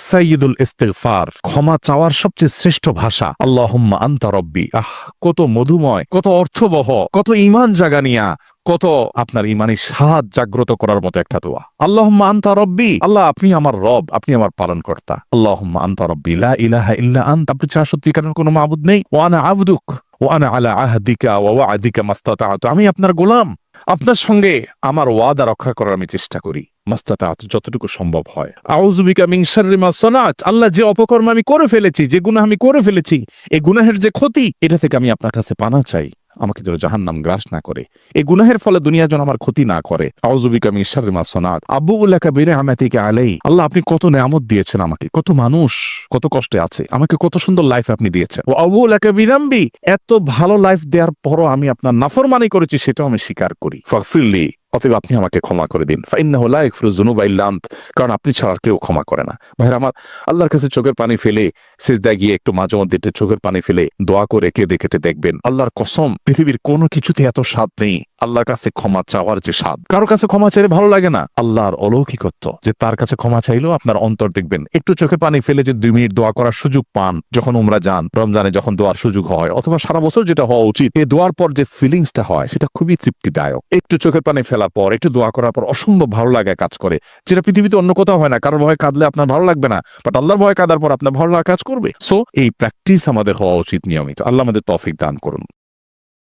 সাইয়্যিদুল ইস্তিগফার, ক্ষমা চাওয়ার সবচেয়ে শ্রেষ্ঠ ভাষা। আল্লাহুম্মা আনতা রব্বি। কত মধুময়, কত অর্থবহ, কত ঈমান জাগানিয়া, কত আপনার ঈমানি স্বাদ জাগ্রত করার মতো একটা দোয়া। আল্লাহুম্মা আনতা রব্বি, আল্লাহ আপনি আমার রব, আপনি আমার পালনকর্তা। আল্লাহুম্মা আনতা রব্বি লা ইলাহা ইল্লা আনতা, আপনি ছাড়া সত্যিকারের কোনো মাবুদ নেই। ওয়া আনা আবদুক ওয়া আনা আলা আহদিকা ওয়া ওয়া'দিকা মাস্তাতা'তু, আমি আপনার গোলাম, আপনার সঙ্গে আমার ওয়াদা রক্ষা করার আমি চেষ্টা করি মাস্তাতা'তু, যতটুকু সম্ভব হয়। আউযু বিকা মিন শাররি মা সানাত, আল্লাহ যে অপকর্ম আমি করে ফেলেছি, যে গুনাহ আমি করে ফেলেছি, এই গুনাহের যে ক্ষতি, এটা থেকে আমি আপনার কাছে পানাহ চাই, আমাকে যেন জাহান্নাম গ্রাস না করে, এই গুনাহের ফলে দুনিয়া যেন আমার ক্ষতি না করে। আউযু বিকা মিন শাররি মা সানাত আবুউ লাকা বিনি'মাতিকা আলাই, আল্লাহ আপনি কত নেয়ামত দিয়েছেন আমাকে, কত মানুষ কত কষ্টে আছে, আমাকে কত সুন্দর লাইফ আপনি দিয়েছেন। ওয়া আবুউ লাকা বিযামবি, এত ভালো লাইফ দেওয়ার পরও আমি আপনার নাফরমানি করেছি, সেটাও আমি স্বীকার করি। ফাগফিরলি, অতএব আপনি আমাকে ক্ষমা করে দিন। ফাইন্নাহু লা ইয়াগফিরুয যুনুবা ইল্লা আনত, কারণ আপনি ছাড়া আর কেউ ক্ষমা করে না। ভাইরা আমার, আল্লাহর কাছে চোখের পানি ফেলে সিজদায় গিয়ে একটু মাঝে মধ্যে একটু চোখের পানি ফেলে দোয়া করে কেঁদে কেটে দেখবেন, আল্লাহর কসম পৃথিবীর কোনো কিছুতে এত স্বাদ নেই আল্লাহর কাছে ক্ষমা চাওয়ার যে স্বাদ। কারো কাছে ক্ষমা চাইলে ভালো লাগে না, আল্লাহর অলৌকিকত্ব যে তার কাছে ক্ষমা চাইলেও আপনার অন্তর দেখবেন একটু চোখের পানি ফেলে যে 2 মিনিট দোয়া করার সুযোগ পান, যখন উমরা যান, রমজানে যখন দোয়ার সুযোগ হয়, অথবা সারা বছর যেটা হওয়া উচিত, এই দোয়ার পর যে ফিলিংসটা হয় সেটা খুবই তৃপ্তিদায়ক। একটু চোখের পানি ফেলার পর, একটু দোয়া করার পর অসম্ভব ভালো লাগে কাজ করে, যেটা পৃথিবীতে অন্য কোথাও হয় না। কারোর ভয়ে কাঁদলে আপনার ভালো লাগবে না, বাট আল্লাহর ভয়ে কাঁদার পর আপনার ভালো লাগা কাজ করবে। সো এই প্র্যাকটিস আমাদের হওয়া উচিত নিয়মিত। আল্লাহ আমাদের তৌফিক দান করুন।